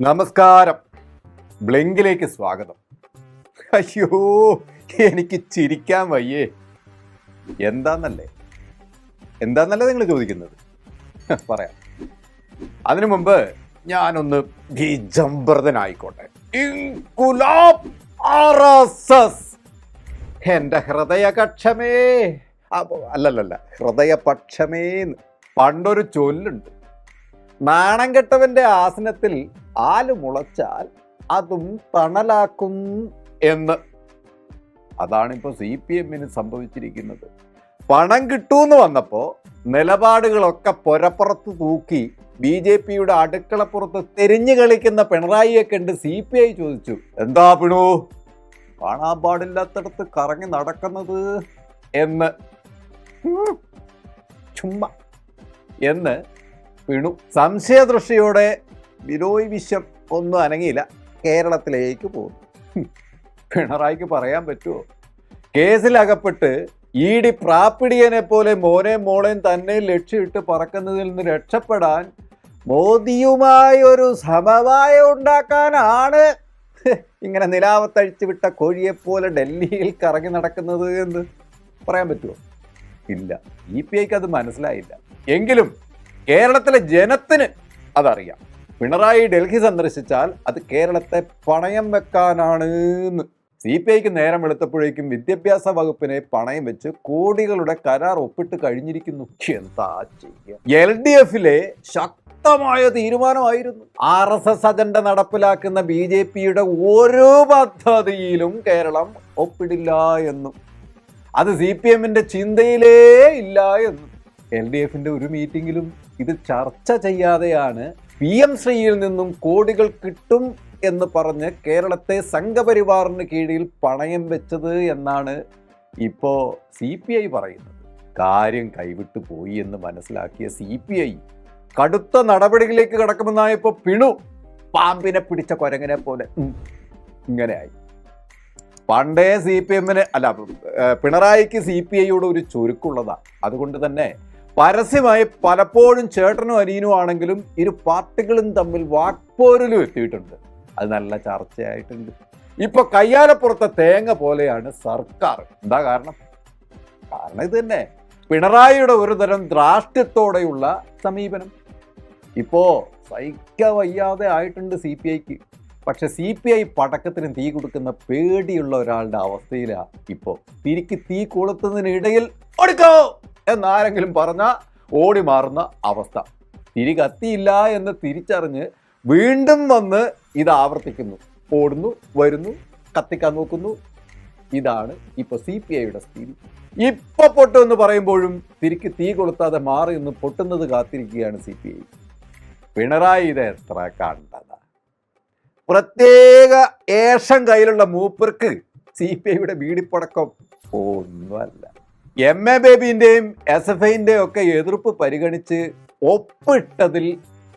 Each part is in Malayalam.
നമസ്കാരം. ബ്ലിങ്കിലേക്ക് സ്വാഗതം. അയ്യോ, എനിക്ക് ചിരിക്കാൻ വയ്യേ. എന്താന്നല്ലേ നിങ്ങൾ ചോദിക്കുന്നത്? പറയാം. അതിനു മുമ്പ് ഞാനൊന്ന് വിജംബൃതനായിക്കോട്ടെ. ഇൻകുലാബ് RSS എന്റെ ഹൃദയകക്ഷമേ, അല്ലല്ല ഹൃദയപക്ഷമേന്ന് പണ്ടൊരു ചൊല്ലുണ്ട്. നാണം കെട്ടവന്റെ ആസനത്തിൽ ആല് മുളച്ചാൽ അതും തണലാക്കും എന്ന്. അതാണിപ്പോ CPM-ന് സംഭവിച്ചിരിക്കുന്നത്. പണം കിട്ടൂന്ന് വന്നപ്പോ നിലപാടുകളൊക്കെ പുരപ്പുറത്ത് തൂക്കി BJP-യുടെ അടുക്കളപ്പുറത്ത് തെരിഞ്ഞു കളിക്കുന്ന പിണറായിയെ കണ്ട് CPI ചോദിച്ചു, എന്താ പിണു കാണാൻ പാടില്ലാത്തടത്ത് കറങ്ങി നടക്കുന്നത് എന്ന്. ചുമ്മാ എന്ന് പിണു സംശയദൃഷ്ടിയോടെ ബിനോയ് വിശ്വം ഒന്നും അനങ്ങിയില്ല, കേരളത്തിലേക്ക് പോകുന്നു. പിണറായിക്ക് പറയാൻ പറ്റുമോ? കേസിലകപ്പെട്ട് ED പ്രാപ്പിടിയനെ പോലെ മോനെ മോളെയും തന്നെ ലക്ഷ്യമിട്ട് പറക്കുന്നതിൽ നിന്ന് രക്ഷപ്പെടാൻ മോദിയുമായൊരു സമവായം ഉണ്ടാക്കാനാണ് ഇങ്ങനെ നിലാവത്തഴിച്ചു വിട്ട കോഴിയെപ്പോലെ ഡൽഹിയിൽ കറങ്ങി നടക്കുന്നത് എന്ന് പറയാൻ പറ്റുമോ? ഇല്ല. CPIക്ക് അത് മനസ്സിലായില്ല. എങ്കിലും കേരളത്തിലെ ജനത്തിന് അതറിയാം. പിണറായി ഡൽഹി സന്ദർശിച്ചാൽ അത് കേരളത്തെ പണയം വെക്കാനാണ്. CPIക്ക് നേരം വെളുത്തപ്പോഴേക്കും വിദ്യാഭ്യാസ വകുപ്പിനെ പണയം വെച്ച് കോടികളുടെ കരാർ ഒപ്പിട്ട് കഴിഞ്ഞിരിക്കുന്നു. എന്താ ചെയ്യുക? LDF-ലെ ശക്തമായ തീരുമാനമായിരുന്നു RSS അജണ്ട നടപ്പിലാക്കുന്ന BJP-യുടെ ഓരോ പദ്ധതിയിലും കേരളം ഒപ്പിടില്ല എന്നും, അത് CPM-ന്റെ ചിന്തയിലേ ഇല്ല എന്നും. LDF-ന്റെ ഒരു മീറ്റിംഗിലും ഇത് ചർച്ച ചെയ്യാതെയാണ് PM ശ്രീയിൽ നിന്നും കോടികൾ കിട്ടും എന്ന് പറഞ്ഞ് കേരളത്തെ സംഘപരിവാറിന് കീഴിൽ പണയം വെച്ചത് എന്നാണ് ഇപ്പോൾ CPI പറയുന്നത്. കാര്യം കൈവിട്ടു പോയി എന്ന് മനസ്സിലാക്കിയ CPI കടുത്ത നടപടികളിലേക്ക് കടക്കുമെന്നായപ്പോൾ പിണു പാമ്പിനെ പിടിച്ച കുരങ്ങനെ പോലെ ഇങ്ങനെയായി. പണ്ടേ CPM-ന് പിണറായിക്ക് CPI-യോട് ഒരു ചുരുക്കുള്ളതാണ്. അതുകൊണ്ട് തന്നെ പരസ്യമായി പലപ്പോഴും ചേട്ടനും അനിയനും ആണെങ്കിലും ഇരു പാർട്ടികളും തമ്മിൽ വാക്പോരിലും എത്തിയിട്ടുണ്ട്. അത് നല്ല ചർച്ചയായിട്ടുണ്ട്. ഇപ്പൊ കയ്യാലപ്പുറത്തെ തേങ്ങ പോലെയാണ് സർക്കാർ. എന്താ കാരണം ഇത് തന്നെ, പിണറായിയുടെ ഒരു തരം ധാർഷ്ട്യത്തോടെയുള്ള സമീപനം. ഇപ്പോ സഹിക്കാൻ വയ്യാതെ ആയിട്ടുണ്ട് CPIക്ക്. പക്ഷെ CPI പടക്കത്തിന് തീ കൊടുക്കുന്ന പേടിയുള്ള ഒരാളുടെ അവസ്ഥയിലാണ് ഇപ്പോൾ. തിരിക്ക് തീ കൊളുത്തുന്നതിനിടയിൽ ഓടിക്കോ എന്നാരെങ്കിലും പറഞ്ഞാൽ ഓടി മാറുന്ന അവസ്ഥ. തിരി കത്തിയില്ല എന്ന് തിരിച്ചറിഞ്ഞ് വീണ്ടും വന്ന് ഇത് ആവർത്തിക്കുന്നു. ഓടുന്നു, വരുന്നു, കത്തിക്കാൻ നോക്കുന്നു. ഇതാണ് ഇപ്പോൾ CPI-യുടെ സ്ഥിതി. ഇപ്പൊ പൊട്ടുമെന്ന് പറയുമ്പോഴും തിരിക്ക് തീ കൊളുത്താതെ മാറി നിന്ന് പൊട്ടുന്നത് കാത്തിരിക്കുകയാണ് CPI. പിണറായി ഇത് എത്ര കണ്ടതാ? പ്രത്യേക ഏഷം കയ്യിലുള്ള മൂപ്പർക്ക് CPI-യുടെ വീടിപ്പടക്കം ഒന്നുമല്ല. MA ബേബിൻ്റെയും SFIൻ്റെയും ഒക്കെ എതിർപ്പ് പരിഗണിച്ച് ഒപ്പിട്ടതിൽ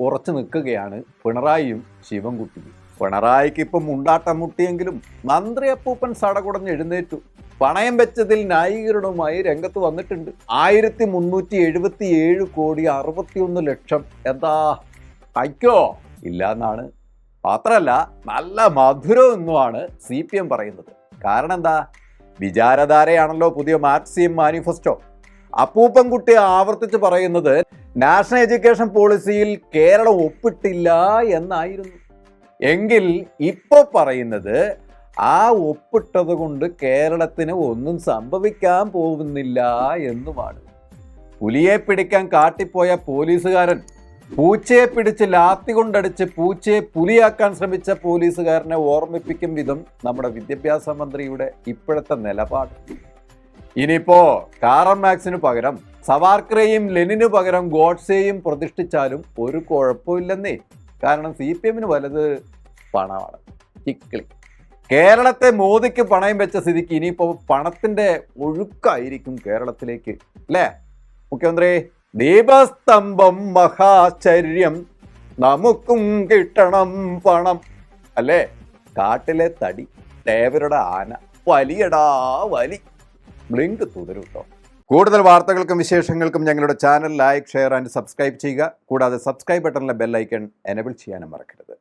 ഉറച്ചു നിൽക്കുകയാണ് പിണറായിയും ശിവൻകുട്ടിയും. പിണറായിക്ക് ഇപ്പം മുണ്ടാട്ടം മുട്ടിയെങ്കിലും മന്ത്രി അപ്പൂപ്പൻ സടകുടഞ്ഞ് എഴുന്നേറ്റു. പണയം വെച്ചതിൽ ന്യായീകരണവുമായി രംഗത്ത് വന്നിട്ടുണ്ട്. 1377 കോടി 61 ലക്ഷം. എന്താ കഴിക്കോ? ഇല്ല എന്നാണ്. മാത്രമല്ല നല്ല മധുരം എന്നുമാണ് CPM പറയുന്നത്. കാരണം എന്താ? വിചാരധാരയാണല്ലോ പുതിയ മാർക്സിയം മാനിഫെസ്റ്റോ. അപ്പൂപ്പൻകുട്ടി ആവർത്തിച്ച് പറയുന്നത് നാഷണൽ എഡ്യൂക്കേഷൻ പോളിസിയിൽ കേരളം ഒപ്പിട്ടില്ല എന്നായിരുന്നു. എങ്കിൽ ഇപ്പോൾ പറയുന്നത് ആ ഒപ്പിട്ടത് കൊണ്ട് കേരളത്തിന് ഒന്നും സംഭവിക്കാൻ പോകുന്നില്ല എന്നുമാണ്. പുലിയെ പിടിക്കാൻ കാട്ടിപ്പോയ പോലീസുകാരൻ പൂച്ചയെ പിടിച്ച് ലാത്തി കൊണ്ടടിച്ച് പൂച്ചയെ പുലിയാക്കാൻ ശ്രമിച്ച പോലീസുകാരനെ ഓർമ്മിപ്പിക്കും വിധം നമ്മുടെ വിദ്യാഭ്യാസ മന്ത്രിയുടെ ഇപ്പോഴത്തെ നിലപാട്. ഇനിയിപ്പോ കാറൽ മാർക്സിന് പകരം സവാർക്കറേയും ലെനിനു പകരം ഗോഡ്സെയും പ്രതിഷ്ഠിച്ചാലും ഒരു കുഴപ്പമില്ലെന്നേ. കാരണം CPM-ന് വലുത് പണമാണ്. ചിക്കിളി. കേരളത്തെ മോദിക്ക് പണയം വെച്ച സ്ഥിതിക്ക് ഇനിയിപ്പോൾ പണത്തിന്റെ ഒഴുക്കായിരിക്കും കേരളത്തിലേക്ക്, അല്ലേ മുഖ്യമന്ത്രി? ദീപസ്തംഭം മഹാചര്യം നമുക്കും കിട്ടണം പണം, അല്ലേ? കാട്ടിലെ തടി തേവരുടെ ആന, വലിയടാ വലി. ബ്ലിങ്ക് തുടരും കേട്ടോ. കൂടുതൽ വാർത്തകൾക്കും വിശേഷങ്ങൾക്കും ഞങ്ങളുടെ channel like, share and subscribe ചെയ്യുക. കൂടാതെ സബ്സ്ക്രൈബ് ബട്ടണിലെ ബെൽ ഐക്കൺ എനേബിൾ ചെയ്യാനും മറക്കരുത്.